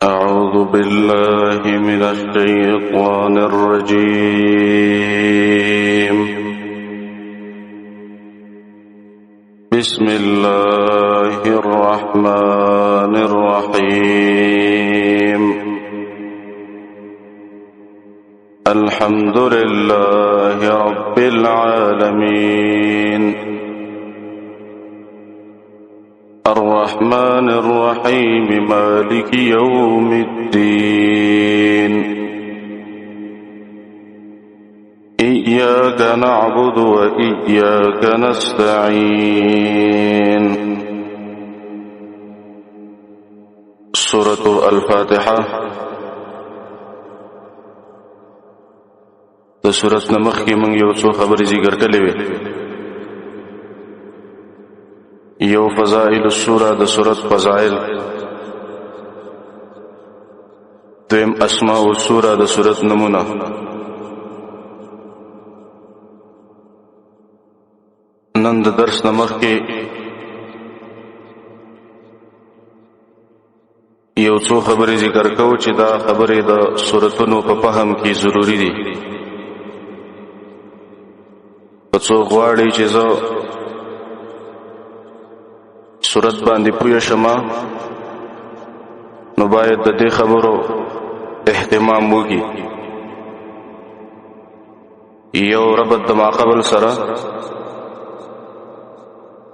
أعوذ بالله من الشيطان الرجيم. بسم الله الرحمن الرحيم. الحمد لله رب العالمين الرحمن الرحيم مالك يوم الدين. إياك نعبد وإياك نستعين. سورة الفاتحة د سورت نمخ کې موږ یو څو خبرې ذکر کړې وې. یو فضائل السوره د سورت فضائل، دویم اسماء السوره د سورت نمونه. نن د درس نمخ کې یو څو خبرې ذکر کوو چې دا خبرې د سورتونو په فهم کې ضروری دي. که څوک غواړي چې زه سورت باندې پوه شم نو باید د دې خبرو اهتمام وکړي. یو ربط د ماقبل سره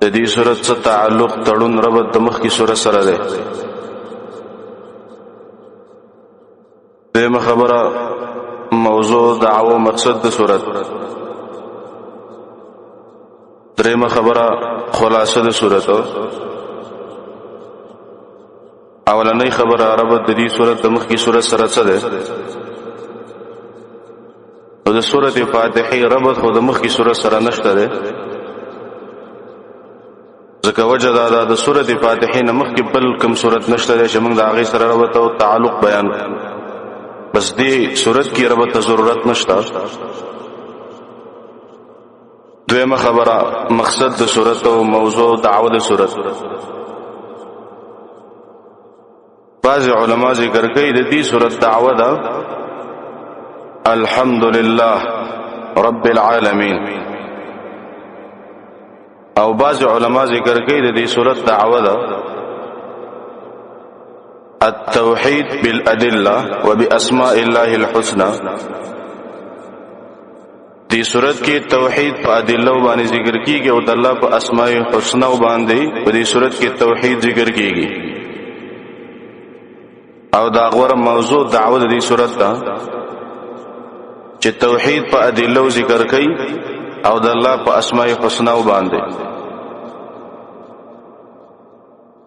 د دې سورت څخه تعلق تړون ربط د مخکې سورت سره دی. دغه خبره موضوع دعوه مقصد د سورت. درېمه خبره خلاصه د سورت. اولنۍ خبره ربط د دې سورت د مخکې سورت سره څه ده. او د سورت فاتحه ربط خو د مخکې سورت سره نشته ده، ځکه وجه دا ده د سورت فاتحه نه مخکې بل کوم سورت نشته ده چې موږ د هغې سره ربط او تعلق بیان کړو. بس دې سورت کې ربط ته ضرورت نشته. دویمه خبره مقصد د سورت او موضوع دعوه د سورت. بعض علما ذکر کوي د دې سورت دعوه ده الحمدلله رب العالمین، او بعض علما ذکر کوي د دې سورت دعوه ده التوحید بالادله وباسماء الله الحسنى. دې صورت کې توحید په ادله باندې ذکر کیږي او د الله په اسماء الحسنا باندې په دې صورت کې توحید ذکر کیږي. او دا غوړه موضوع دعوه د دې صورت ده چې توحید په ادله ذکر کوي او د الله په اسماء الحسنا باندې.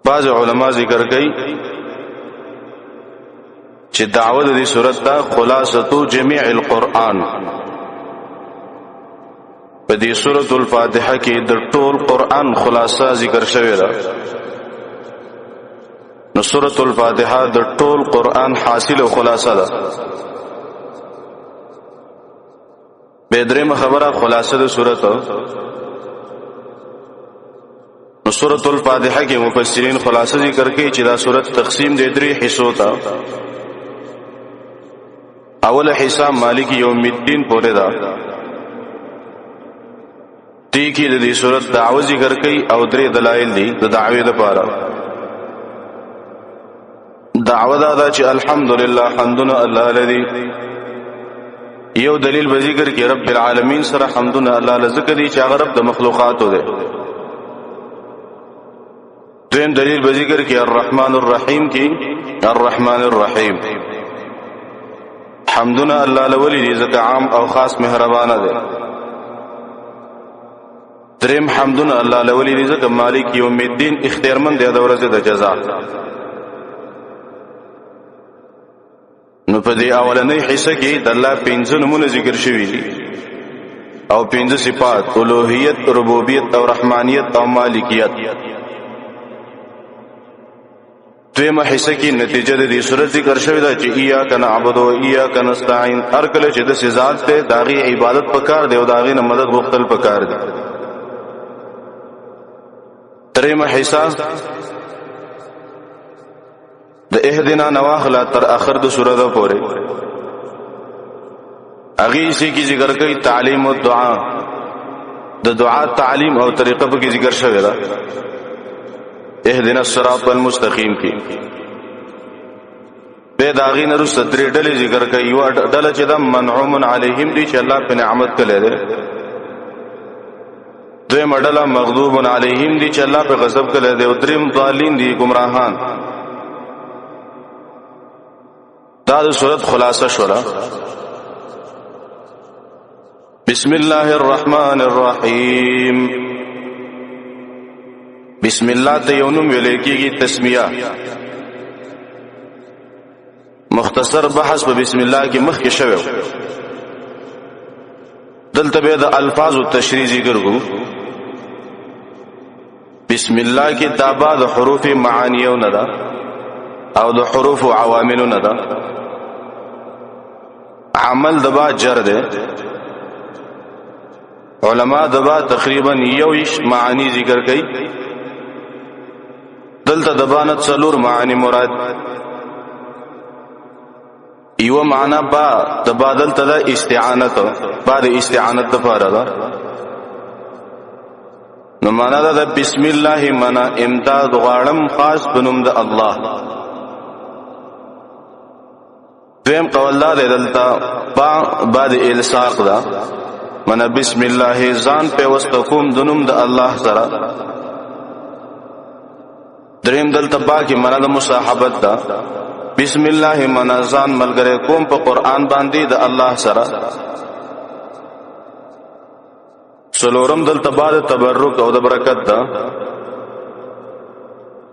بعض علما ذکر کوي چې دعوه د دې صورت ده خلاصه جميع القرآن. په دې سورۃ الفاتحه کې د ټول قرآن خلاصه ذکر شوی ده. نو سورۃ الفاتحه د ټول قرآن حاصل او خلاصه ده. به درېمه خبره خلاصه د سورۃ. نو سورۃ الفاتحه کې مفسرین خلاصه ذکر کوي چې دا سورۃ تقسیم د درې حصو ته. اوله حصہ مالک یوم الدین پورې ده. دې کې د دې صورت دعوه ذکر کوي او درې دلایل دي د دعوی لپاره. دعوه دا چې الحمدلله حمدنا الله الذي، یو دلیل به ذکر کې رب العالمین سره حمدنا الله ذکر دي چې هغه رب د مخلوقاتو دی. دویم دلیل به ذکر کې الرحمن الرحیم کې الرحمن الرحیم حمدنا الله لولی دي ځکه عام او خاص مهربانه دی. دریم حمدنا الله لولی دي ځکه مالک یوم الدین اختیارمند دی د ورځې د جزا. نو په دې اولنۍ حصہ کې د الله 15 نومونه ذکر شوي دي او 15 صفات: الوهیت، ربوبیت او رحمانیت او مالکیت. دویمه حصہ کې نتیجه د دې صورت ذکر شوی ده چې ایاک نعبد و ایاک نستعین. هر کله چې د ذات ته داغي عبادت پکار دی او داغي نه مدد غوښتل پکار دی. دریمه حصہ د اهدنا نواخلا تر اخر د سورته پورې اغي سي کی ذکر کوي تعلیم او دعا د دعا تعلیم او طریقه په کې ذکر شوی دا اهدنا الصراط المستقیم کې به داغي نرو ستري ډلې ذکر کوي یو ډله چې د منعوم علیهم دي چې الله په نعمت کړي دي دوی مډله مغضوب علیهم دي چې الله په غضب کړي دي او دریم ضالین دي گمراهان دا د سورۃ خلاصه شورا بسم الله الرحمن الرحیم بسم الله ته یو نوم ویل کېږي تسمیه مختصر بحث په بسم الله کې مخکې شوی دلته به د الفاظ او تشریح ذکر وو بسم الله کې تابع د حروف معانیو نه ده او د حروف عواملو نه ده عمل دبا جر ده علماء دبا تقریبا یوش معانی ذکر کوي دلته دبانت څلور معانی مراد یو معنا با تبادل تدا استعانت بعد استعانت لپاره ده نو معنا ده بسم الله معنا امداد غواړم خاص بنوم د الله دویم قول ده دلته با بعد الصاق ده معنا بسم الله ځان په واستقوم دنوم د الله سره دریم دلته با کې معنا د مصاحبت ده بسم الله منازان ملګری کوم په قران باندې د الله سره څلورم دلته بعد تبرک او د برکت ده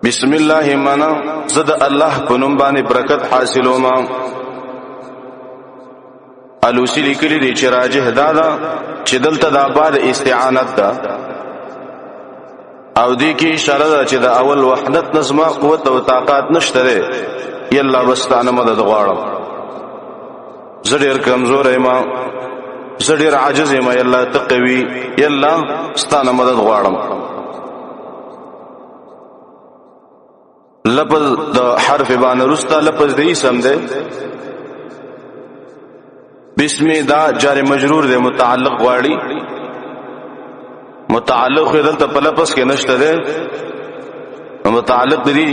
بسم الله منا زد الله په نوم باندې برکت حاصلوما الوسی لیکلی دی چې راجح دادا چې دلته د بعد استعانت ده او دی کې اشاره ده چې د اول وحدت نظم قوت او طاقت نشته ده یلا واستانه مدد غواړم زړیر کمزور یم زړیر عاجز یم یلا تقوی یلا واستانه مدد غواړم لفظ د حرف باندې رستا لفظ دی سم ده بسم دا جار مجرور ده متعلق غواړي متعلق دلته په لفظ کې نشته ده متعلق دی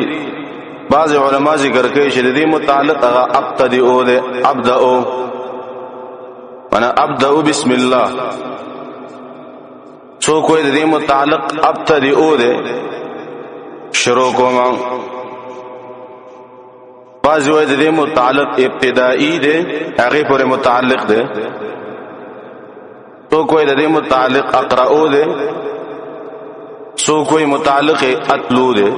بعض علماء ذکر کوي چې دې متعلق هغه ابتدئو ده ابدأو انا ابدأو بسم الله سو کوئی دې متعلق ابتدئو ده شروع کوم بعض وایي دې متعلق ابتدائی ده هغه پورې متعلق ده سو کوئی دې متعلق اقرأو ده سو کوئی متعلق اتلو ده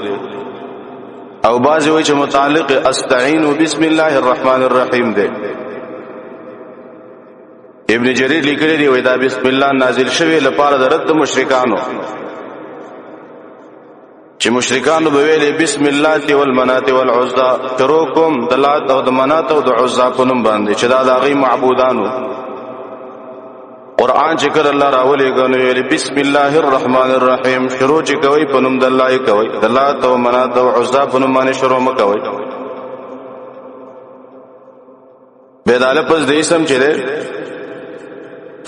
او بعض وی چې متعلق استعين بسم الله الرحمن الرحیم ده ابن جریر لیکلی دی وای دا بسم الله نازل شوی لپاره د رد مشرکانو چې مشرکانو به ویلي بسم الله والمنات والعزى تروکم دلات او د منات او د عزى په نوم باندې چې دا د غي معبودانو قران چې کړه الله راولې غنو ویلي بسم الله الرحمن الرحیم شروع چې کوي په نوم د الله کوي دلات او منات او عزى په نوم باندې شروع مکوي به داله پس دې سم چې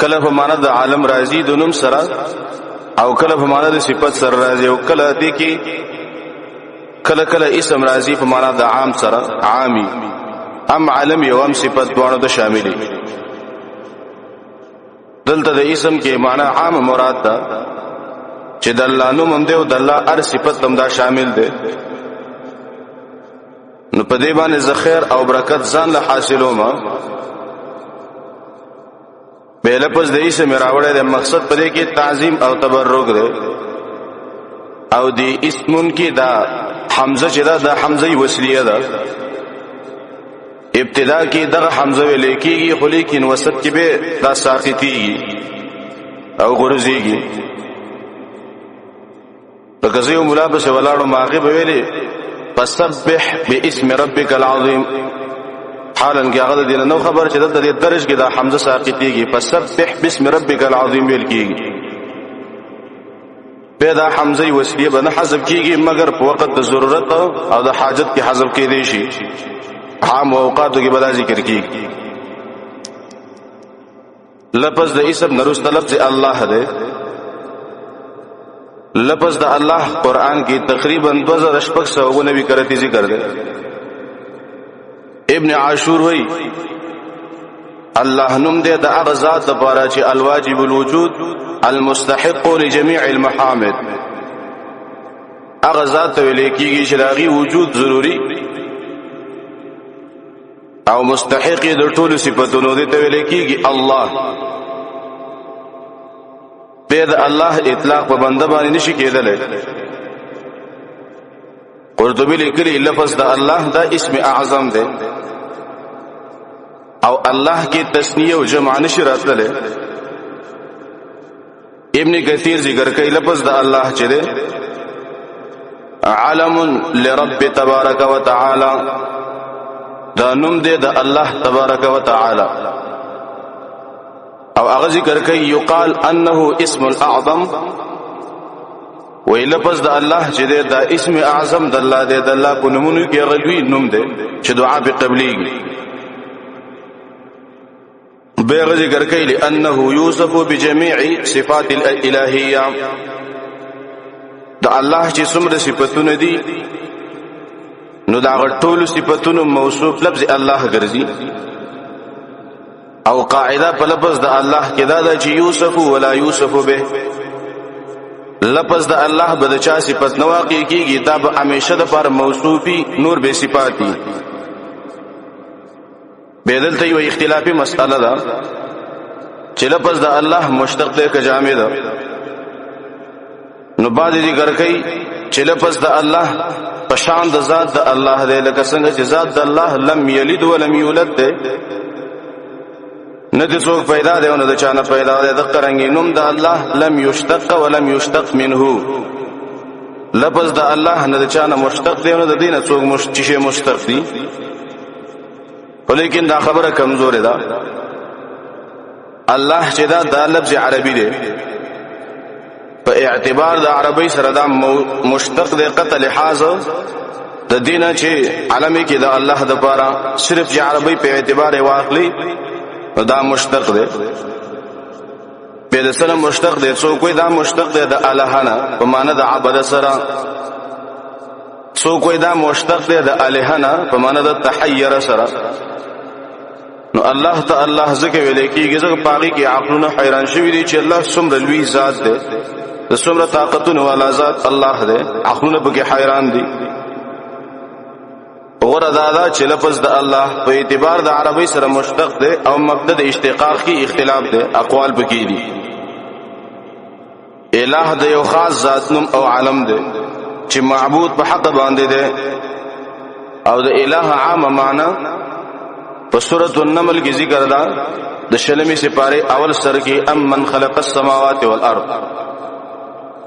کله په معنا د عالم راضی د نوم سره او کله په معنا د صفت سره راضی او کله دې کې کله کله اسم راضی په معنا د عام سره عامي ام عالم یو ام صفت دوانو ته شاملي دلته د اسم کې معنا عام مراد ده چې د الله نوم هم دی او د الله هر صفت هم دا شامل ده نو په دې باندې ذخیر او برکت ځان له حاصلو ما به لپس د اسم راوړې د مقصد پرې کې تعظیم او تبرک ده او دی اسمون کې دا حمزه چې دا د حمزه وسلیه ده ابتدا کې دغه حمزه ویل کېږي خو لیکن وسط کې به دا ساقطيږي او غرزيږي لکه زه یو ملابس ولاړو ماغه به ویلي فسبح باسم ربك العظیم حالا کې هغه دې نو خبر چې د دې درج کې دا حمزه ساقطيږي فسبح باسم ربك العظیم ویل کېږي پیدا حمزه وصلیه به نه حذف کیږي مگر په وخت د ضرورت او د حاجت کې حذف کېدی شي. عام اوقاتو کې بدا ذکر کیږي. لفظ د اسم نرست لفظ الله ده. لفظ د الله قرآن کې تقریبا 2690 کرتی ذکر ده. ابن عاشور وی الله نوم دې د هغه ذات لپاره چې الواجب الوجود المستحق لجميع المحامد. هغه ذات ویل کېږي چې داغي وجود ضروری او مستحق د ټولو صفاتونو دې ته ویل کېږي الله. به د الله اطلاق په بنده باندې نشي کېدلی. قرطبی لیکلی لفظ د الله دا اسم اعظم دی او الله کې تسنیه او جمع نشي راتللی. ابن کثیر ذکر کوي لفظ د الله چې دی علم لرب تبارک وتعالى. دا نوم دی د الله تبارک وتعالى او هغه ذکر کوي یقال انه اسم الاعظم. وی لفظ د الله چې دی دا اسم اعظم د الله دی. د الله په نومونو کې غلوی نوم دی چې دعا به قبليږي. به ذکر کوي لانه یوصف بجميع صفات الالهیه. د الله چې څومره صفاتونه دي نو دا ټول صفاتونو موصوف لفظ الله ګرځي. او قاعده په لفظ د الله کې دا ده چې یوصف ولا یوصف به. لفظ د الله به د چا صفت نه واقع کیږي دا به همیشه د پر موصوفي نور به صفاتی. بدلته یو اختلافي مسأله ده چې لفظ د الله مشتق دی که جامد ده. نو بعد ذکر کوي چې لفظ د الله په شان د ذات د الله دی لکه څنګه چې ذات د الله لم یلد ولم یولد دی. نه د څوک پیدا دی او نه د چا نه پیدا دی. د قرنګي نوم د الله لم یشتق ولم یشتق منه. لفظ د الله نه د چا نه مشتق دی او نه د دینه څوک مشتق دی. ولیکن دا خبره کمزور ده. الله چې دا لفظ عربي دی په اعتبار د عربی سره دا مشتق دی قطع لحاظ د دینه چې علمي کې د الله د پاره صرف چې عربی په اعتبار واخلي دا مشتق دی. په د سره مشتق دی څوک دا مشتق دی د الہنا په معنی د عبادت سره. څوک دا مشتق دی د الہنا په معنی د تحیر سره. نو الله ته الله ذکر ویل کېږي ځکه پاغي کې عقلونه حیران شوي دي چې الله څومره لوی ذات دی د څومره طاقتونو والا ذات الله دی. عقلونه به کې حیران دي. وګوره دا چې لفظ د الله په اعتبار د عربی سره مشتق دی او مبدا د اشتقاق کې اختلاف دی. اقوال پکې دي. الہ د یو خاص ذات نوم او علم دی چې معبود په حق باندې دی. او د الہ عام معنی په سورۃ النمل کې ذکر ده د شلمی سپاره اول سر کې ام من خلق السماوات والارض.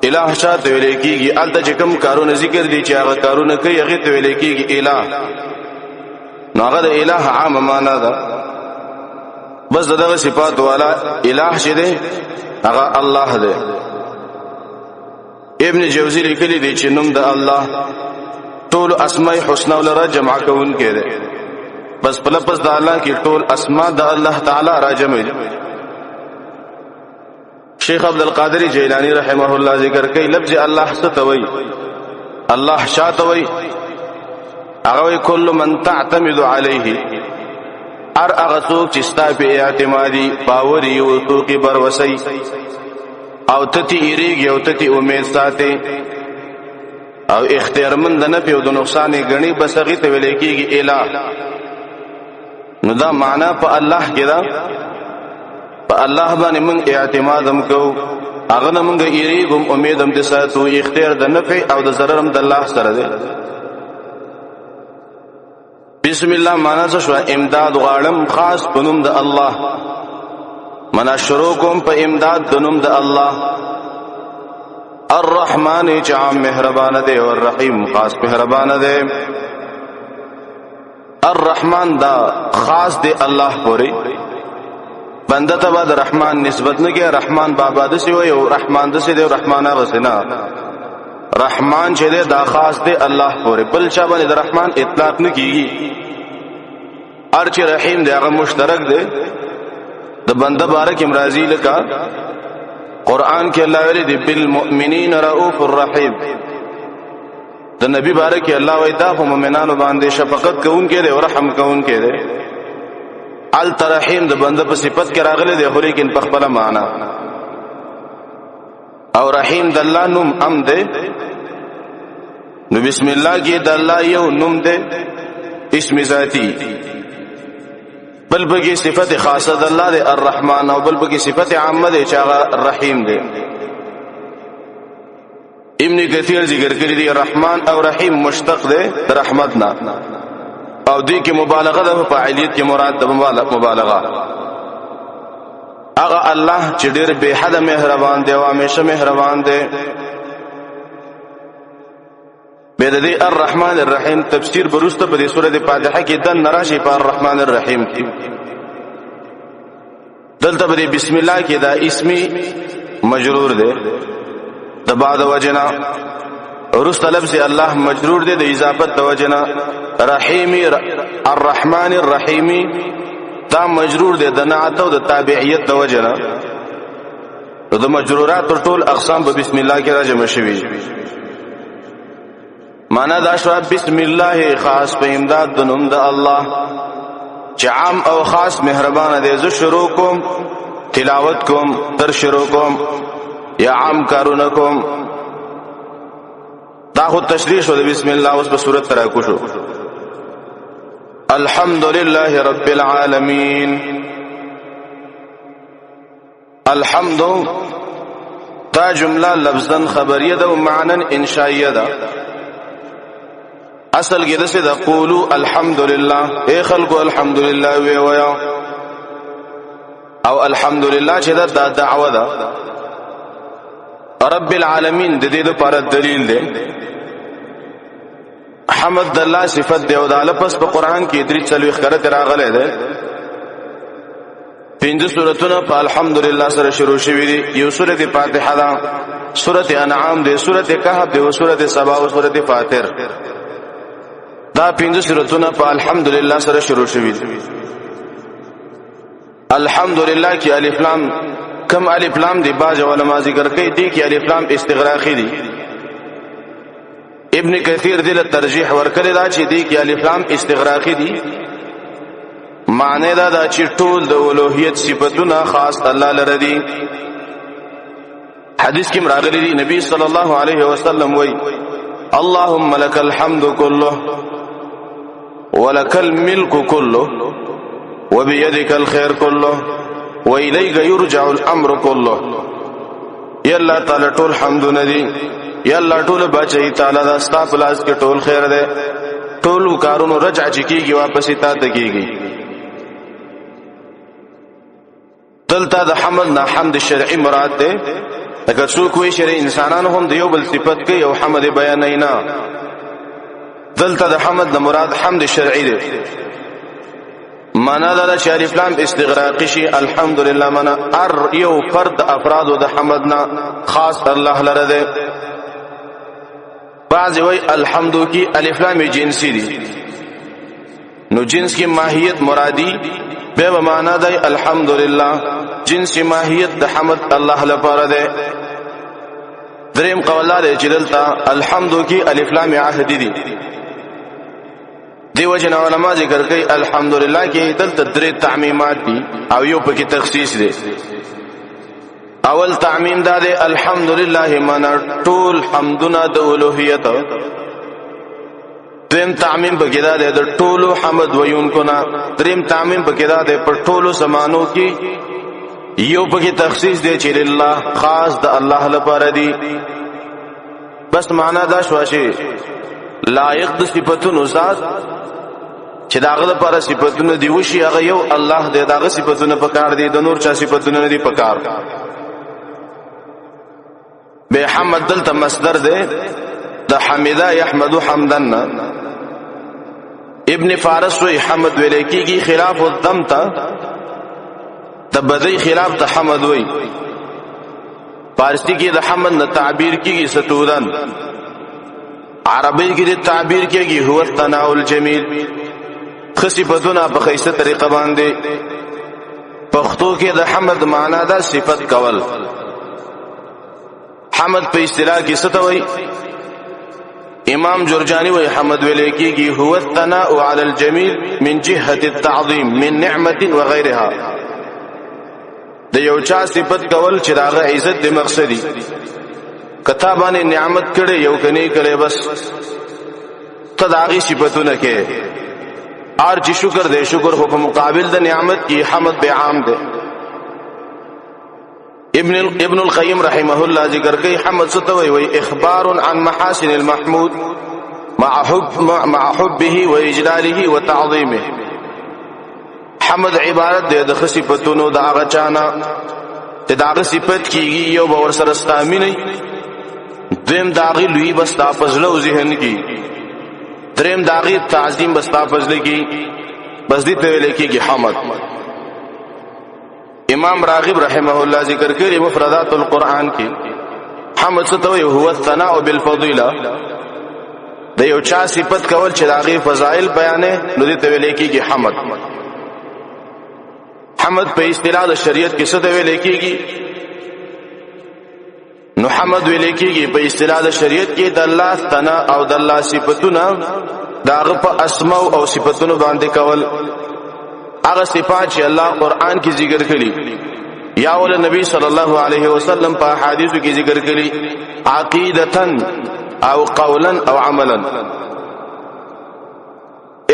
الہ شاته ویل کېږي الته چې کوم کارونه ذکر دي چې هغه کارونه کوي هغه ته ویل کېږي الہ. نو هغه د الہ عام معنا ده. بس دغه صفات والا الہ چې دی هغه الله دی. ابن جوزی لیکلی دی چې نوم د الله ټول اسماء الحسنا ولر جمع کون کې ده. بس په لفظ د الله کې ټول اسماء د الله تعالی راجمع دي. شیخ عبد القادر جیلانی رحمه الله ذکر کوي لفظ الله ستوي الله شاتوي هغه کل من تعتمد عليه. ار هغه څوک چې ستا په اعتمادي باوري او توقي بر وسي او تتی ایریږي او تتی امید ساتي او اختیارمند نه پیو د نقصان غني بس هغه ته ویل کېږي الہ. نو دا معنا په الله کې دا په الله باندې موږ اعتماد هم کوو هغه نه موږ ایریږو امید هم د ساتو. اختیار د نفع او د ضرر هم د الله سره دی. بسم الله معنا څه شو؟ امداد غواړم خاص په نوم د الله. منا شروع کوم په امداد د نوم د الله. الرحمن چې عام مهربان دی او الرحیم خاص مهربان دی. الرحمن دا خاص دی الله پوری بنده ته د رحمان نسبت نه کې رحمان بابا د سی وي او رحمان د سی دی رحمانه وسنا رحمان چې دی دا خاص دی الله پورې بل چا باندې د رحمان اطلاق نه کیږي هر چې رحیم دی هغه مشترک دی د بنده بارک امرازی لکا قرآن کې الله ویلي دی بالمؤمنین رؤوف الرحیم د نبی بارک الله وای دا په مؤمنانو باندې شفقت کوونکی دی او رحم کوونکی دی الترحیم د بنده په صفت کې راغلی دی خو لیکن په خپل معنا او رحیم د الله نوم ام دی نو بسم الله کې د الله یو نوم دی اسم ذاتی بل بگی صفت خاصه د الله دی الرحمن او بل بگی صفت عامه دی چې هغه الرحیم دی ابن کثیر ذکر کړی دی رحمان او رحیم مشتق دی د رحمت نه او دی کې مبالغه ده په فاعلیت کې مراد د مبالغه هغه الله چې ډېر به حد مهربان دی او همیشه مهربان دی به د دې الرحمن الرحیم تفسیر برسته په دې سورته فاتحه کې د نراشی په الرحمن الرحیم کې دلته په بسم الله کې دا اسمی مجرور دی د بعد وجنا ورست لفظ الله مجرور دی د اضافت د وجنا رحیمی الرحمن الرحیمی دا مجرور دی د نعت او د تابعیت د وجنا د مجرورات ټول اقسام په بسم الله کې راجمع شوي معنا دا شو بسم الله خاص په امداد د نوم د الله چې عام او خاص مهربان دی زه شروع کوم تلاوت کوم تر شروع کوم یا عام کارونه کوم دا خو تشریح شو د بسم الله اوس په صورت ترا کو شو الحمدلله رب العالمین الحمد دا جمله لفظا خبریه ده او معنا انشائیه ده اصل کې دسه د قولو الحمدلله اے خلقو الحمدلله وی ویا او الحمدلله چې دا دعوه ده رب العالمین د دې لپاره دلیل دی حمد الله صفت دی او د لپس په قران کې درې څلوي خبره راغله ده پنځه سوراتونه په الحمدلله سره شروع شوې دي یو سورته فاتحه ده سورته انعام ده سورته کهف ده او سورته سبا او سورته فاتر دا پنځه سوراتونه په الحمدلله سره شروع شوي دي الحمدلله کې الف لام کم الف لام دی باج علماء ذکر کوي دي کې الف لام استغراقی دي ابن کثیر دل ترجیح ورکړی دا چې دي کې الف لام استغراقی دي معنی دا چې ټول د اولوہیت صفاتونه خاص الله لره دي حدیث کې راغلی دی نبی صلی الله علیه وسلم وای اللهم لك الحمد كله ولك الملك كله وبيدك الخير كله وإليك يرجع الأمر كله یا الله تعالی ټول حمدونه دي یا الله ټول بچی تعالی دا ستا پلاس کې ټول خیر ده ټول کارونو رجع چکیږي واپس تا ته کیږي دلته د حمد نه حمد شرعي مراد ده اگر څوک وي شرعي انسانانو هم د یو بل صفت کوي او حمد بیان نه دلته د حمد د مراد حمد شرعي ده معنا دا چې الف لام استغراقی شي الحمدلله معنا ار یو فرد افراد د حمد نه خاص الله لره ده بعض وی الحمد کی الف لام جنسی دي نو جنس کی ماهیت مرادی به معنا ده الحمدلله جنس ماهیت د حمد الله لپاره ده دریم قول لري چې دلته الحمد کی الف لام عهدی دي دیو جن علماء ذکر کوي الحمدلله کې دلته درې تعمیمات دي او یو پکې تخصیص دي اول تعمیم دا دی الحمدلله معنا ټول حمدنا د اولوہیت دیم تعمیم پکې دا دی د ټولو حمد ویونکو نه دریم تعمیم پکې دا دی پر ټولو زمانو کې یو پکې تخصیص دی چې لله خاص د الله لپاره دی بس معنا دا شو چې لایق د صفاتونو ذات چې داغه لپاره صفاتونه دی وشي هغه یو الله دې داغه صفاتونه پکار دي د نور چا صفاتونه نه دي پکار به حمد دلته مصدر دی د حمدا يحمد حمدن ابن فارس وی حمد ولیکيږي خلاف الضم ته د بدی خلاف ته حمد وای. فارسی کې د حمد نه تعبیر کیږي ستودن، عربی کې د تعبیر کیږي هو الثناء الجمیل، خصفتونه په خیسته طریقه باندې. پښتو کې د حمد معنا دا صفت کول. حمد په اصطلاح کې څه ته وایي؟ امام جرجانی وایي حمد ویل کېږي هو الثناء علی الجمیل من جهة التعظیم من نعمت وغیرها. د یو چا صفت کول چې داغه عزت د مقصدی کته باندې نعمت کړي یو کني کړي بس ته داغي صفاتونه کې اور چې شکر دې شکر هو په مقابل د نعمت کې حمد به عام ده. ابن القیم رحمه الله ذکر کوي حمد ستوي وي اخبار عن محاسن المحمود مع حبه واجلاله وتعظيمه. حمد عبارت ده د صفاتونو د هغه چانه چې داغه صفت کیږي یو باور سره ستامینه دیم داغي لوی بس تا پزلو ذهن کی دریم داغي تعظیم بس تا پزل کی بس دې ته ویل کېږي حمد. امام راغب رحمه الله ذکر کړي مفردات القرآن کې حمد ستوي هو الثناء بالفضيله. د یو چا صفت کول چې داغي فضائل بیانې نو دې ته ویل کېږي حمد. حمد په اصطلاح د شریعت کې څه ته ویل کېږي؟ نو حمد ویل کېږي په اصطلاح د شریعت کې د الله ثنا او د الله صفاتونه داغه په اسماء او صفاتونو باندې کول. هغه صفات چې الله قرآن کې ذکر کړي یا ول نبی صلی الله علیه وسلم په حدیثو کې ذکر کړي عقیدتن او قولا او عملا.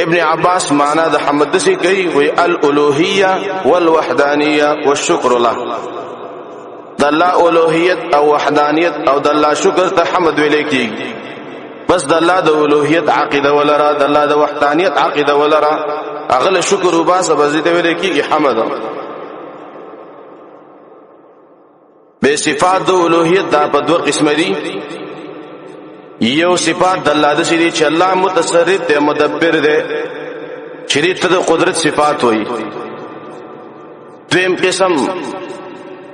ابن عباس معنا د حمد څه کوي وی الالوهیه والوحدانیه والشکر له. د الله الوهیت او وحدانیت او د الله شکر ته حمد ویل کېږي. بس د الله د الوهیت عقیده ولرا د الله د وحدانیت عقیده ولرا اغل شکر وباسه بزیده ویل کېږي حمد. به صفات د الوهیت دا په دوه قسم دي. یو صفات د الله د شری چې الله متصرف دی مدبر دی چې دې ته د قدرت صفات وایي. دویم قسم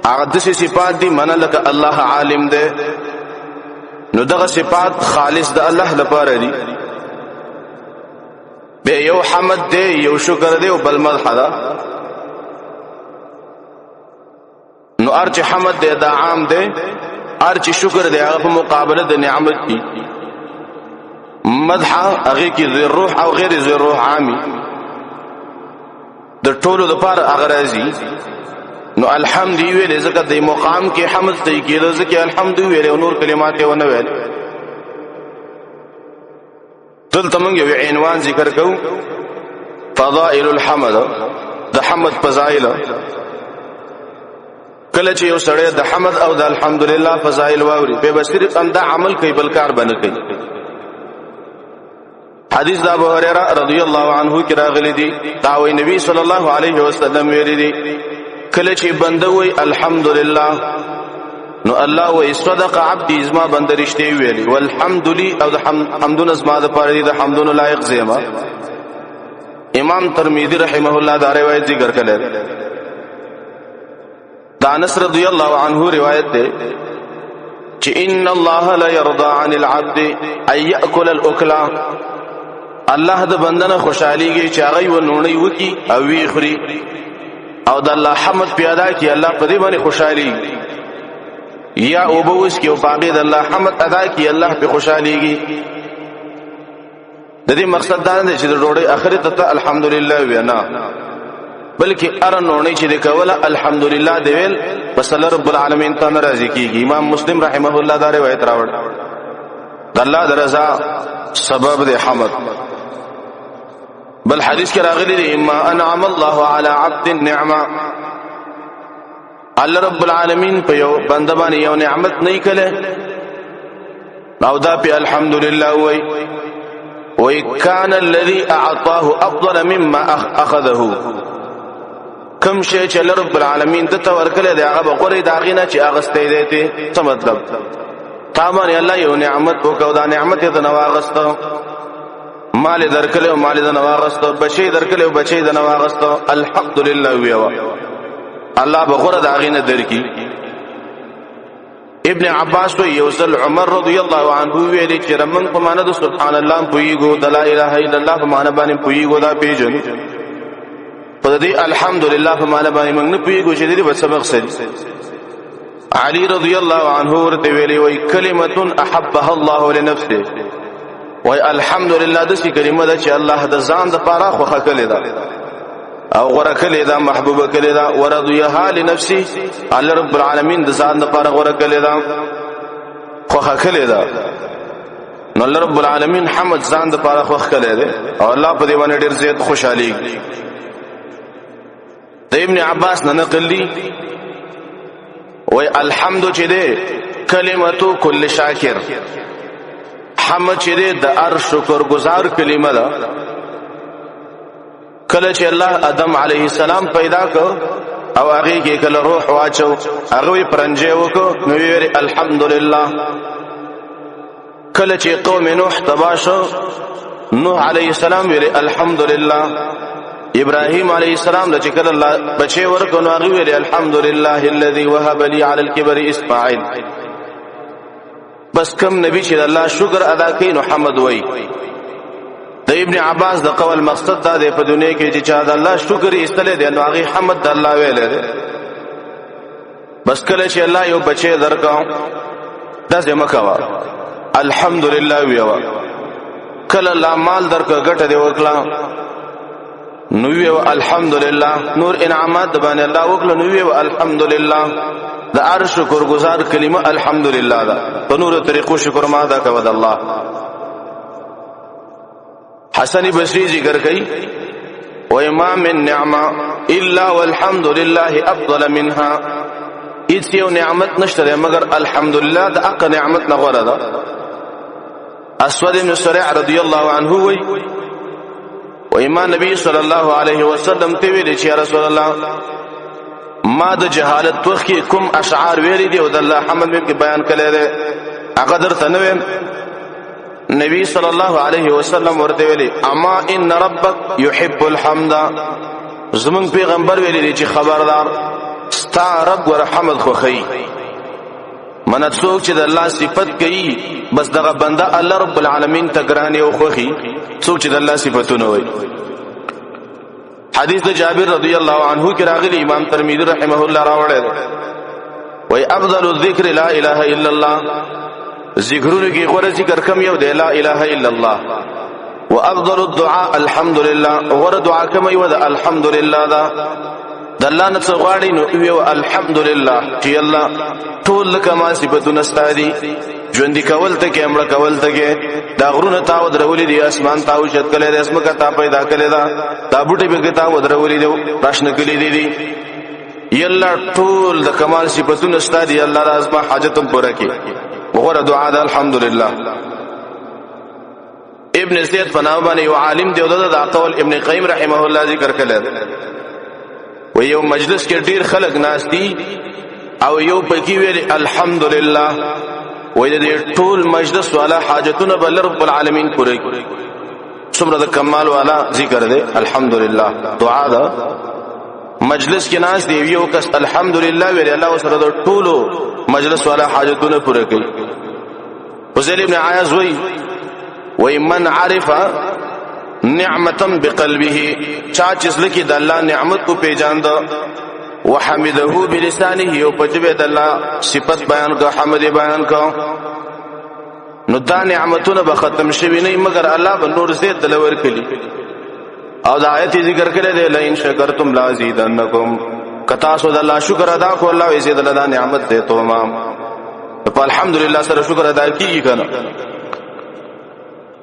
هغه د صفات دي من لکه الله عالم دی نو دغه صفات خالص د الله لپاره دي. به یو حمد دی یو شکر دی او بل مدح ده. نو ارچ حمد دی دا عام دی، ارچ شکر دی هغه په مقابله د نعمت کی. مدح هغه کی ذی روح او غیر ذی روح عامی د ټولو لپاره هغه راځي. نو الحمد ویل ځکه د مقام کې حمد دی کېده ځکه الحمد ویل او نور کلمات یې ونه ویل. دلته موږ یو عنوان ذکر کوو فضائل الحمد، د حمد فضائل. کله چې یو سړی د حمد او د الحمدلله فضائل واوري به بصیرت انده عمل کوي بل کار باندې کوي. حدیث د ابو هريره رضی الله عنه کې راغلی دی دا وی نبی صلی الله علیه وسلم ویلي دی کله چې بنده وی الحمدلله نو الله وی صدق عبدي ازما بنده رښتې ویلي والحمد لله او د حمدون ازما د پاره دي د حمدون لایق زما. امام ترمذی رحمه الله دا روایت ذکر کړل. دا انس رضی الله عنه روایت ده چې ان الله لا يرضى عن العبد ان ياكل الاكلا. الله د بندنه خوشاليږي چې هغه ونونی وکي او وی خوري او د الله حمد پیدا کی الله په دې باندې خوشالي یا او بوس کې او باقي د الله حمد ادا کی الله په خوشاليږي. د دې مقصد دا نه چې د ډوړې اخرت ته الحمدلله وینا بلکې ارنونه چې د کوله الحمدلله دی ویل بس الله رب العالمین ته ناراضي کیږي. امام مسلم رحمه الله دا روایت راوړ. د الله د رضا سبب د حمد. بل حدیث کې راغلی دی اما انعم الله على عبد النعمه. الله رب العالمین په یو بنده باندې یو نعمت نه کړي او دا په الحمدلله وای وای کان الذي اعطاه افضل مما اخذه. کم شی چې رب العالمین د تور کړي دی هغه بغوري داغینه چې اغستې دی ته څه مطلب تامن الله یو نعمت وکاو دا نعمت ته نواغستو مال درکله او مال د نواغستو بچي درکله او بچي د نواغستو الحمدلله ویوا الله بغره داغې نه درکې. ابن عباس وی یوزل عمر رضی الله عنه ویلي چې رمن په معنا د سبحان الله پویګو، د لا اله الا الله په معنا باندې پویګو، دا پیژنو. په دې الحمدلله په معنا باندې موږ نه پویګو چې دې په سبق سره. علي رضی الله عنه ورته ویلي وی کلمه احبها الله لنفسه، وی الحمدلله د څه کلمه ده چې الله د ځان د پاره خوخه کړې ده او غره کړې ده، محبوبه کړې ده. ورضيها لنفسي، الله رب العالمین د ځان د پاره غره کړې ده، خوخه کړې ده. نو الله رب العالمین حمد ځان د پاره خوخه کړې ده او الله په دې باندې ډېر زیات خوشالي. د ابن عباس نه نقل دي وی الحمد چې ده کلمتو کل شاکر، حمد چې ده د هر شکر گزار کلمه ده. کله چې الله آدم علیه السلام پیدا کو او هغه کې کله روح واچو، هغه پرنجه وکړو، نو ویل الحمدلله. کله چې قوم نوح تبا شو، نوح علیه السلام ویل الحمدلله. ابراهيم عليه السلام د چې کله الله بچي ورکو، نو هغه ویل الحمدلله الذي وهب لي على الكبر اسماعيل. بس کم نبی چې الله شکر ادا کوي نو حمد وای. د ابن عباس د قول مقصد دا دی په دنیا کې چې چا د الله شکر ایستل دي نو هغه حمد د الله ویل دي. بس کله چې الله یو بچي درکاو دا څه مکوا الحمدلله ویوا. کله الله مال درکا ګټه دی وکړه نو ویو الحمدلله. نور انعامات باندې الله وکړه نو ویو الحمدلله. د هر شکر گزار کلمه الحمدلله ده. په نور طریقو شکر ما ادا کوي د الله. حسن بصری ذکر کوي و ما من نعمه الا والحمد لله افضل منها. هیڅ یو نعمت نشته مگر الحمدلله د اق نعمت نه غوړه ده. اسود بن سريع رضی الله عنه وی و ایمان نبی صلی الله علیه وسلم ته ویل چې یا رسول الله ما د جهالت وخت کوم اشعار ویلي دي او د الله حمد مې بیان کړی دی هغه درته نه ویم. نبی صلی الله علیه وسلم ورته ویلي اما ان ربک يحب الحمد. زمون پیغمبر ویلي چې خبردار ستا رب ور حمد خوخی. من څوک چې د الله صفت کوي بس دغه بنده الله رب العالمین ته ګران او خوخي. څوک چې د الله صفاتونه وایي. حدیث د جابر رضی الله عنه کې راغلی، امام ترمذی رحمه الله راوړی وای افضل الذکر لا اله الا الله. ذکرونه کې غوړه ذکر کم یو دی لا اله الا الله. وافضل الدعاء الحمد لله. غوړه دعا کم یو ده الحمد لله ده. د الله نه غواړي نو یو الحمد لله چې الله ټول کما صفاتونه ستادي. ژوند کول ته کې امر کول ته کې دا غرونه تاو درولې دي، اسمان تاو شت کړي دي، اسمه کتا پیدا کړي دا بوټي به تاو درولې دي، راشن کړي دي. یلا ټول د کمال صفاتونه ستادي. الله لازم حاجتم پوره کړي. وغوړه دعا ده الحمدلله. ابن زید فناوبانی یو عالم دی او دا قول ابن قیم رحمه الله ذکر کړل. و یو مجلس کې ډیر خلک ناس دي او یو پکې ویل الحمدلله. وې دې ټول مجلس والا حاجتونه بل رب العالمین پوره کړي. څومره د کمال والا ذکر دی الحمدلله. دعا ده مجلس کې ناس دی یو کس الحمدلله ویل الله سره د ټولو مجلس والا حاجتونه پوره کړي. وزير ابن عیاض وی من عرف نعمتا بقلبه. چا چې لکه د الله نعمت کو پیژاند وحمده بلسانه او پجبه د الله صفت بیان کو حمد بیان کو نو دا نعمتونه به ختم شوی نه مگر الله به نور زیات دلور کړي. او دا آیت ذکر کړی دی لئن شکرتم لازیدنکم. کتا سو د الله شکر ادا کو الله یې زیات الله نعمت دے تو ما په الحمدلله سره شکر ادا کیږي کنه.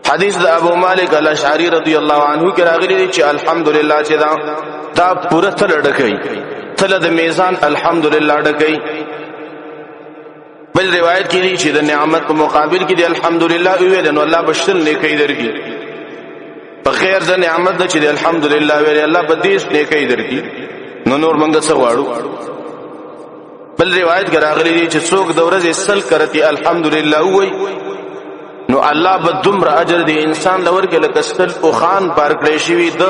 حدیث د ابو مالک الاشعری رضی الله عنه کې راغلی دی چې الحمدلله چې دا پوره تل ډکې تل د میزان الحمدلله ډکې. بل روایت کې دی چې د نعمت په مقابل کې دی الحمدلله ویل نو الله بشل نیکی درکې. په خیر د نعمت د چې دی الحمدلله ویل الله بدیس نیکی درکې. نو نور موږ څه غواړو. بل روایت کې راغلی دی چې څوک د ورځې سل کرتی الحمدلله وای نو الله به دومره اجر دی انسان لور کې لکه سل او خان بار کړی شي د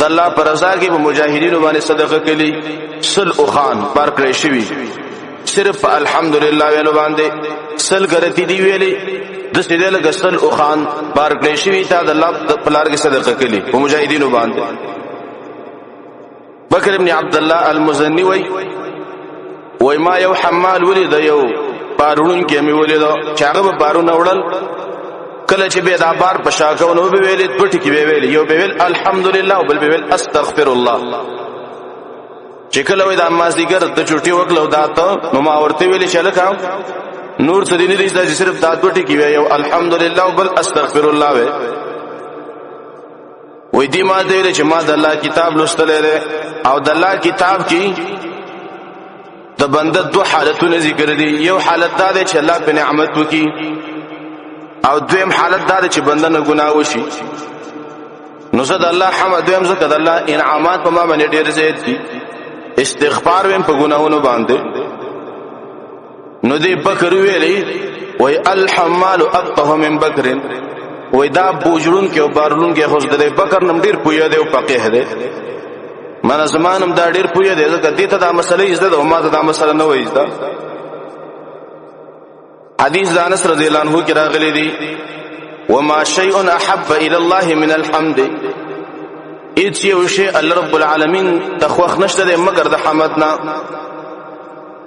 د الله پر رضا کې په مجاهدینو باندې صدقه کړي سل اوخان بار کړی شوی صرف الحمدلله ویلو باندې سل غرتی دی ویلي د سیدل غسل اوخان بار کړی شوی ته د الله په لار کې صدقه کړي په مجاهدینو باندې بکر ابن عبد الله المزنی وای ما یو حمال ولید یو بارون کې مې ولید چې هغه بارون وړل کله چې به دا بار پشاکو نو به ویل پټ کې به ویل یو به ویل الحمدلله او بل به ویل استغفر الله چې کله وای دا مازیګر د چټي وکړو دا ته نو ما ورته ویل چې لکه نور څه دي نه دي چې صرف دا پټ کې وی یو الحمدلله او بل استغفر الله وای دی ما دې چې ما د الله کتاب لوستلې او د الله کتاب کې د بنده دو حالتونه ذکر دي یو حالت دا دی چې الله په نعمت وکي او دویم حالت دا دی چې بنده نه ګناه وشي نو زه د الله حمد دویم زه د الله انعامات په ما باندې ډېر زیات دي استغفار ویم په ګناهونو باندې نو دی بکر ویلی وای الحمال افقه من بکر وای دا بوجرون کې او بارلون کې خو د بکر نم ډېر پویا دی او فقيه دی من زمانم دا ډیر پوهه دی ځکه دې ته دا مسله یې زده او ما ته دا مسله نه وایي زده حدیث د انس رضی الله عنه کې راغلی دی وما شيء احب الى الله من الحمد اېڅ یو شی الله رب العالمین تخوخ نشته دی مگر د حمد نه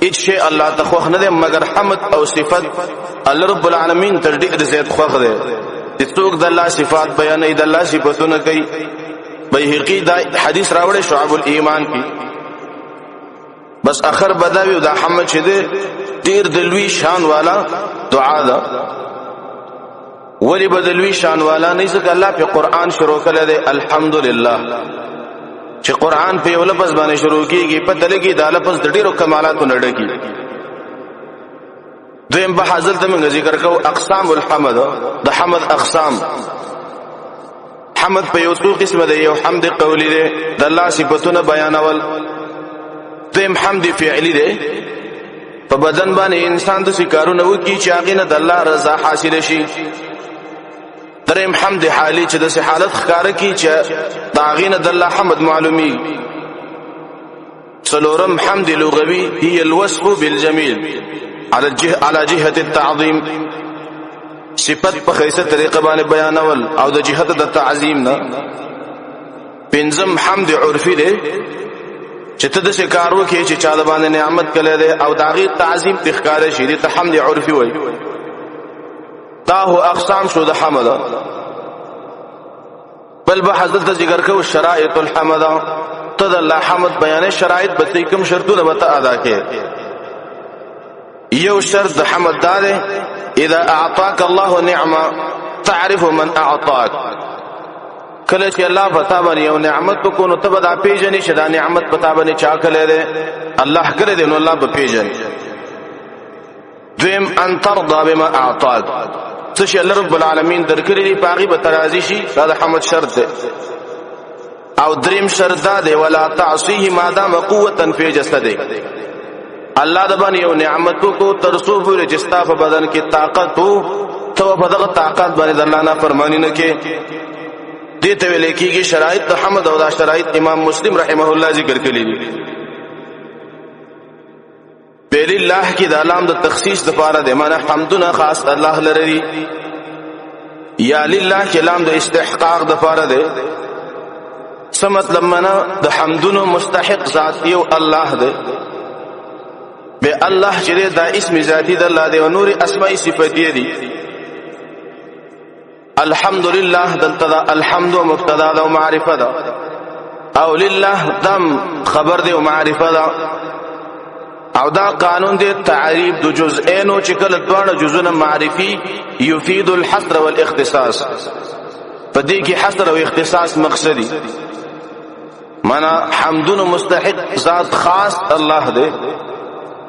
اېڅ شی الله تخوخ نه دی مگر حمد او صفت الله رب العالمین تر ډېر زیات خوښ دی چې څوک د الله صفات بیانوي د الله صفاتونه کوي بیهقی دا حدیث راوړی شعب الایمان کی بس اخر بداوی دا حمد شه دې ډیر د لوی شان والا دعا ده ولی بدلوی شان والا نه ځکه الله په قران شروع کړل دی الحمدلله چې قران په یو لفظ باندې شروع کیږي په دلګي دا لفظ د ډیرو کمالاتو نډکی دویم به حاصل ته موږ ذکر کوو اقسام الحمد د حمد اقسام حمد په یو څو قسمه دی یو حمد قولی دی د الله صفاتونه بیانول دیم حمد فعلی دی په بدن باندې انسان د شکارونه وکي چې هغه نه د الله رضا حاصل شي دریم حمد حالی چې د حالت ښکارا کی چې داغې نه د الله حمد معلومي څلورم حمد لغوي هي الوصف بالجميل على جهه التعظيم صفت په خیسه طریقه باندې بیانول او د جهت د تعظیم نه پنځم حمد عرفي دی چې ته د شکارو کې چې چا د باندې نعمت کړي دی او داغي تعظیم تخکاره شي دي ته حمد عرفي وای دا هو اقسام شو د حمد بل به حضرت ذکر کو شرائط الحمد ته د الله حمد بیان شرایط به کوم شرطونه به ادا کړي یو شرط د حمد دا دی اذا اعطاك الله نعمه تعرف من اعطاك کله چې الله پتا باندې یو نعمت کو نو ته به پیژنې چې دا نعمت پتا باندې چا کړی دی الله کړی دی نو الله به پیژنې دویم ان ترضى بما اعطاك څه چې الله رب العالمین درکړي دی باغی به ترازی شي دا د حمد شرط دی او دریم شرط دا دی ولا تعصيه ما دام قوه في جسدك الله د باندې یو نعمت کو ترسو پورې جستا په بدن کې طاقت وو ته په دغه طاقت باندې د الله نه فرمانی نه کې دې ته ویل کېږي شرایط د حمد او د شرایط امام مسلم رحمه الله ذکر کړی دي بل الله کې د علام د تخصیص د پاره د معنا حمدنا خاص الله لري یا لله کې لام د استحقاق د پاره ده څه مطلب معنا د حمدونو مستحق ذات یو الله ده به الله چې دا اسم ذاتی د الله دی او نور اسماء صفاتی دي الحمدلله دلته الحمد مبتدا او معرفه ده او لله دم خبر دی او معرفه ده او دا قانون دی تعریف د جزئین او چې کله دوه جزونه معرفي يفيد الحصر والاختصاص پدې کې حصر او اختصاص مقصدی معنا حمدون مستحق ذات خاص الله دی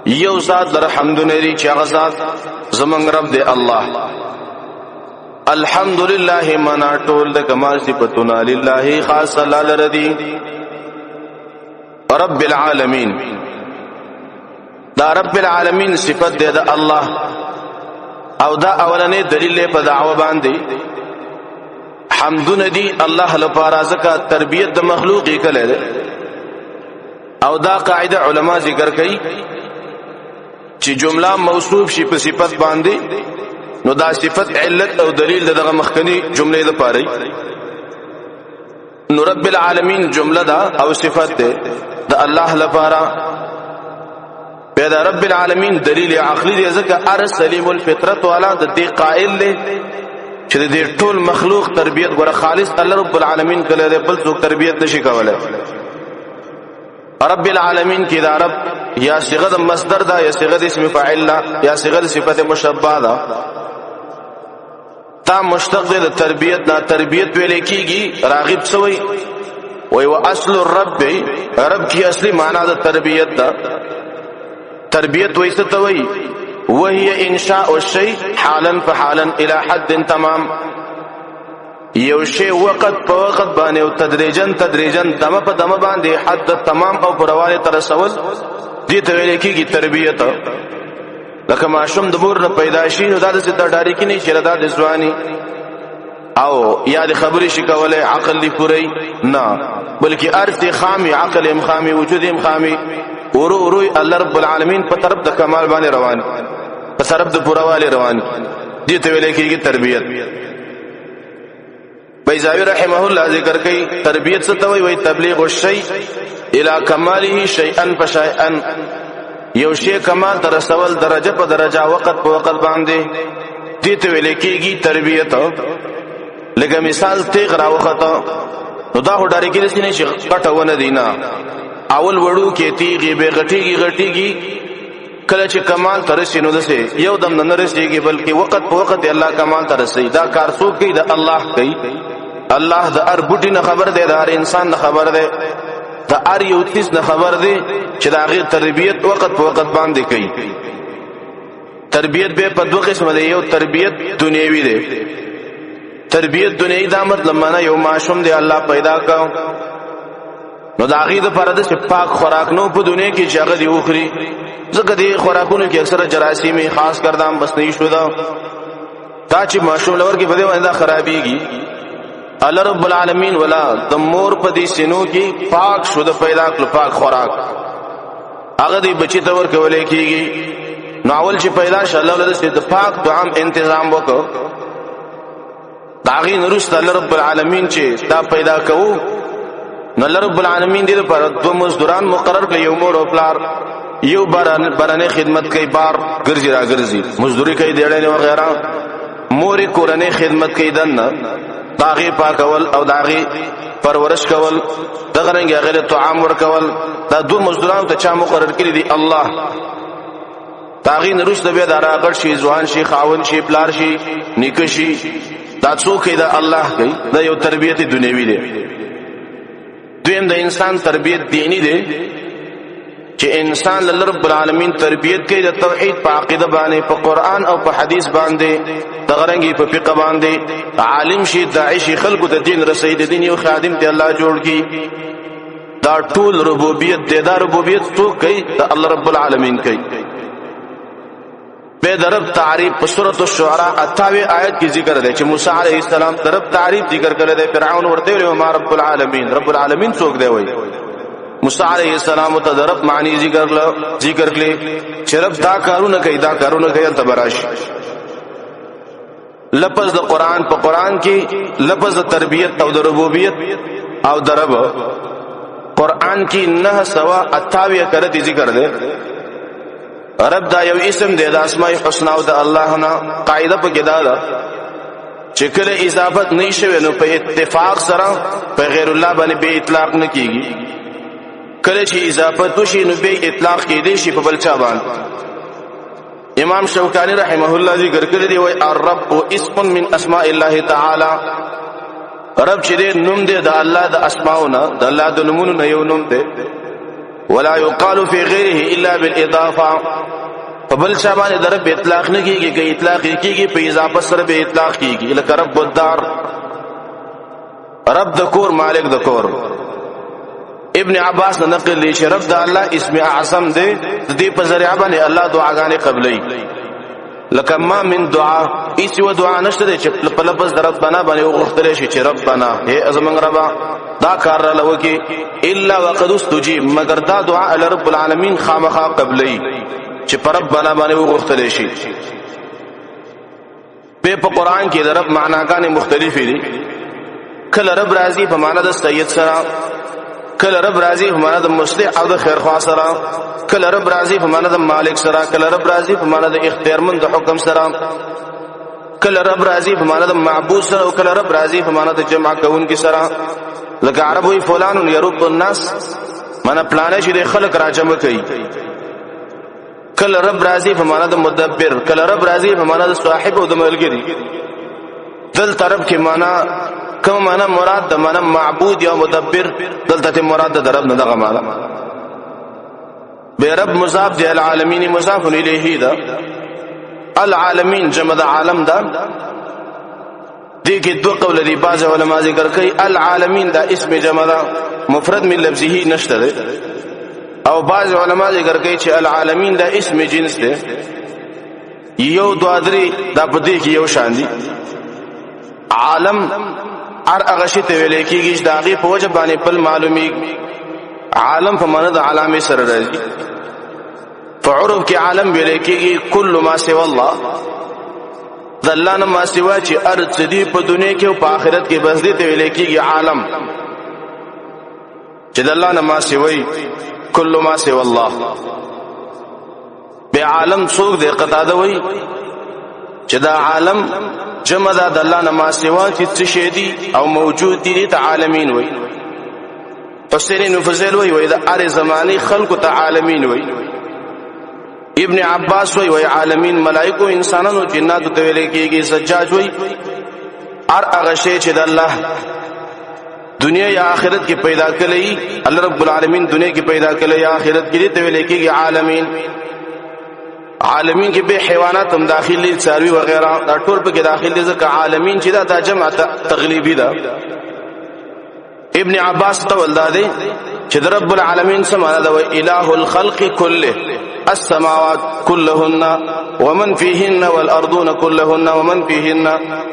یو ذات در حمد نری چې هغه ذات زمونږ رب دی الله الحمدلله منا ټول د کمال صفاتنا لله خاص الله لري رب العالمین دا رب العالمین صفت دی د الله او دا اولنې دلیل په دعوه باندې حمدونه دي الله لپاره ځکه تربیت د مخلوق کله ده او دا قاعده علما ذکر کوي چې جمله موصوف شي په صفت باندې نو دا صفت علت او دلیل دغه مخکنی جمله ده پاره نو رب العالمین جمله دا او صفت ده د الله لپاره پیدا رب العالمین دلیل عقلی دی ځکه ار سلیم الفطرت والا د دې قائل دی چې دې ټول مخلوق تربیت غره خالص الله رب العالمین کله دې بل څوک تربیت نشي کولای رب العالمین کی دا رب یا صيغه د مصدر دا یا صيغه د اسم فاعل دا یا صيغه د صفت مشبہ دا تا مشتق د تربیت دا تربیت ویل کیږي راغب سوی وای وا اصل الرب رب کی اصلی معنی د تربیت دا تربیت وایسته توي وهي انشاء الشيء حالا فحالا الى حد تمام یو شی وقت په وقت باندې او تدریجن دمه په دمه باندې حد تمام او پرواله تر رسول دي ته ویل کیږي تربیت لکه ماشوم د مور نه پیدا شي نو دا د ستر ډاری کې نه شي دا د ځواني او یاد خبرې شي کوله عقل دی پوری نه بلکې ارث خامي عقل ام خامي وجود ام خامي ورو الله رب العالمین په طرف د کمال باندې روان په طرف د پرواله روان دي ته ویل کیږي تربیت بیزاوی رحمه الله ذکر کوي تربیت څه ته وایي تبلیغ الشیء الى کماله شیئا فشیئا یو شی کمال تر رسول درجه په درجه وخت په وخت باندې دي ته ویل کیږي تربیت لکه مثال تیغ راوخته نو دا هډاری کې رسینه شي غټونه دینا اول وړو کې تیغي به غټيږي کله چې کمال تر رسینو دسه یو دم نه رسیږي بلکې وخت په وخت الله کمال تر رسي دا کار څوک کوي د الله کوي الله د ار بوټي نه خبر دی د هر انسان نه خبر دی د ار یو تیس نه خبر دی چې دا غیر تربیت وخت په وخت باندې کوي تربیت به په دوه قسمه دی یو تربیت دنیوي دی تربیت دنیوي دا مطلب معنا یو ماشوم دی الله پیدا کاو نو دا غي د پرده چې پاک خوراک نو په دنیا کې چې هغه دی وخري ځکه دې خوراکونو کې اکثره جراثیم خاص کردام بس نه شو دا چې ماشوم لور کې بده ونده خرابيږي الله رب العالمین ولا د مور په دې سينو کې پاک شو د پیدا کړ پاک خوراک هغه دې بچی ته ور کولې کېږي نو اول چې پیدا ش الله له د پاک دعام تنظیم وکړو داغي نورست الله رب العالمین چې دا پیدا کوو نو الله رب العالمین دې پر دو مزدوران مقرر کړ یو مور او پلار یو برانه خدمت کوي بار ګرځي را ګرځي مزدوري کوي دیړې وغیرہ مور کورنه خدمت کوي دنه داغي پاکول او داغي پرورش کول دغه رنګ غیر طعام ور کول دا دو مزدوران ته چا مقرر کړی دي الله داغي نرشد به دراغړ شي ځوان شي خاون شي پلار شي نیکشي دا څوک دا الله کوي دا یو تربیت دنیوي دی دویم د انسان تربیت دینی دی چې انسان له رب العالمین تربیت کوي د توحید په عقیده باندې په قران او په حدیث باندې دغرنګي په فقہ باندې عالم شي داعی شي خلکو د دین رسید دین یو خادم ته الله جوړ کی دا ټول ربوبیت د ربوبیت تو کوي د الله رب العالمین کوي به درب تعریف په سورۃ الشعراء 28 آیت کې ذکر دی چې موسی علیه السلام درب تعریف ذکر کړی دی فرعون ورته ویل ما رب العالمین رب العالمین څوک دی وای موسی علیہ السلام ته درب معنی ذکر کړي چې رب دا کارونه کوي ته براش لفظ د قران په قران کې لفظ د تربیت او د ربوبیت او درب قران کې 928 کرتی ذکر دی رب دا یو اسم دی د اسماء الحسنا او د الله نه قاعده په کې دا چې کله اضافت نه شوي نو په اتفاق سره په غیر الله باندې به اطلاق نه کیږي کله چې اضافت وشي نو به اطلاق کېدی شي په بل چا باندې امام شوکانی رحمه الله ذکر کړی دی وای الرب اسم من اسماء الله تعالی رب چې نوم دی د الله د اسماءونه د الله د نومونو نه یو نوم دی ولا يقال في غيره الا بالاضافه فبل چا باندې د رب اطلاق نه کیږي چې اطلاق کیږي په اضافه سره به اطلاق کیږي لکه رب الدار رب د کور مالک د کور ابن عباس نے نقل لی شرف دا اللہ اسم اعظم دے دی په ذریعہ باندې الله دعاګانې قبلې لکه ما من دعا ایسی و دعا نشته چې په لفظ د ربنا باندې وغوښتل شي چې ربنا هي ازمن ربا دا کار را لوکي الا وقد استجيب مگر دا دعا ال رب العالمین خامخا قبلی چې پر ربنا باندې وغوښتل شي. په قرآن کې د رب معناګانې مختلفې دي. کله رب راضي په معنا د سید سره، کله رب راضي په معنا د مصلح او د خیرخوا سره، کله رب راضي په معنا د مالک سره، کله رب راضي په معنا د اختیارمند د حکم سره، کله رب راضي په معنا د معبود سره، او کله رب راضي په معنا د جمع کوونکی سره. لکه عربوی فلان یرب الناس معنا پلانې چې د خلق را جمع کوي. کله رب راضي په معنا د مدبر، کله رب راضي په معنا د صاحب او د ملګری. دل طرف کې معنا کوم معنا مراد د معنا معبود یا مدبر، دلته مراد د رب نه دغه معنا. به رب مضاف دی، العالمین مضاف الیه دا. العالمین جمع د عالم دا. دې کې دوه قول دي، بعض علما ذکر کوي العالمین دا اسم جمع دا، مفرد من لفظه نشته ده. او بعض علما ذکر کوي چې العالمین دا اسم جنس ده. یو دوا درې دا په دې کې یو شان دي. عالم ار اغشی ته ویل کېږي چې داغه په وجه باندې بل معلومي. عالم په معنا د علامه سره راځي. فعرف کې عالم ویل کېږي کل ما سوا الله، ذلان ما سوا چې ارض دې په دنیا کې او په آخرت کې بس دې ته ویل کېږي عالم. چې ذلان ما سوي کل ما سوا الله. به عالم څوک دې قطاده وي چې دا عالم جمع دا د الله نه ما سوا چې څه شی دي او موجود دي ته عالمین وي. تفسیرین مفصل وي دا ار زماني خلق ته عالمین وي. ابن عباس وي عالمین ملائکه انسانانو جناتو ته ویل کېږي. زجاج وي ار هغه شی چې د الله دنیا یا آخرت کې پیدا کړی، الله رب العالمین دنیا کې پیدا کړی یا آخرت کې ته ویل کېږي عالمین. عالمین کې به حیوانات هم داخل دي، څاروي وغیرہ دا ټول په کې داخل دي. ځکه عالمین چې دا جمع تغلیبی ده. ابن عباس تول دا دی چې رب العالمین سمانه دا وی الہ الخلق كله السماوات كلهن ومن فيهن والارضون كلهن ومن فيهن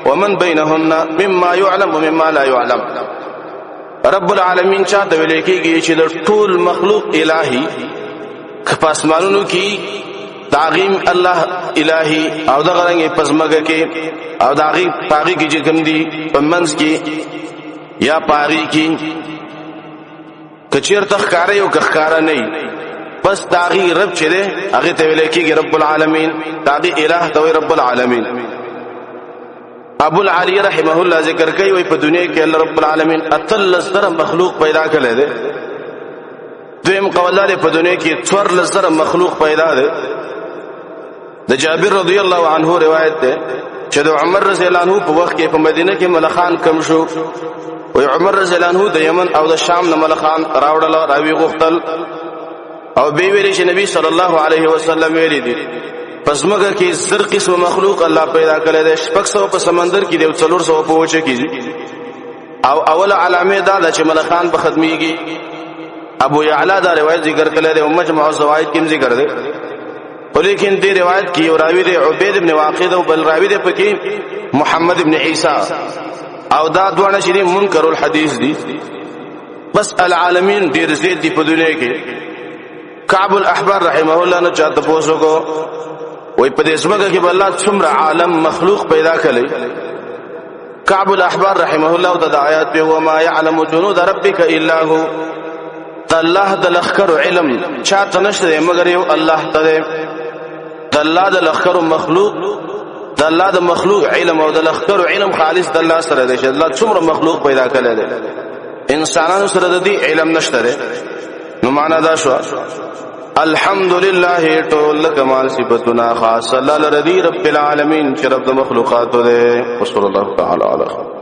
ومن بينهن مما يعلم ومما لا يعلم. رب العالمین چاته ویل کېږي چې د ټول مخلوق الہی کپاسمانونو کې داغیم الله الہی او دغه رنګ پزماګه کې او داغي پاغي کې چې کوم دي پمنس کې یا پاغي کې کچیر تخکارې او کخکارا نه بس داغي رب چې ده هغه ته ویل کېږي رب العالمین. داغي الہ ته رب العالمین. ابو العالی رحمه الله ذکر کوي وي په دنیا کې الله رب العالمین اتل زره مخلوق پیدا کړل دي. دویم قول لري په دنیا کې څور لزره مخلوق پیدا دي. د جابر رضی الله عنه روایت ده چې د عمر رضی الله عنه په وخت کې په مدینه کې ملخان کم شو. او عمر رضی الله عنه د یمن او د شام نه ملخان راوړل راوي غختل او به ویل چې نبی صلی الله علیه وسلم ویلي دي پس مګه کې زر قسم مخلوق الله پیدا کړل دي. شپږ سو په سمندر کې دی او 400 په وچه کې. او اول علامه دا چې ملخان به ختميږي. ابو یعلا دا روایت ذکر کړل دی او مجمع الزوائد کې ذکر دی. ولیکن دې روایت کې یو راوی دی عبید ابن واقد او بل راوی دی پکې محمد ابن عیسی او دا دوه شری منکر الحدیث دي. بس العالمین ډیر زید دی په دنیا کې. کعب الاحبار رحمه الله نه چاته پوسو کو وای په دې سمګه کې الله څومره عالم مخلوق پیدا کړي. کعب الاحبار رحمه الله د آیات په وما يعلم جنود ربك الا هو. الله د لخر علم چاته نشته مگر یو الله ته. د الله د لخر مخلوق د الله د مخلوق علم او د لخر علم خالص د الله سره دی. الله څومره مخلوق پیدا کړي دي انسانانو سره د دې علم نشته. نو معنا دا شو الحمدلله ټول کمال صفاتنا خاص الله لرضی رب العالمین چې رب د مخلوقات ده. وصلی الله تعالی علیه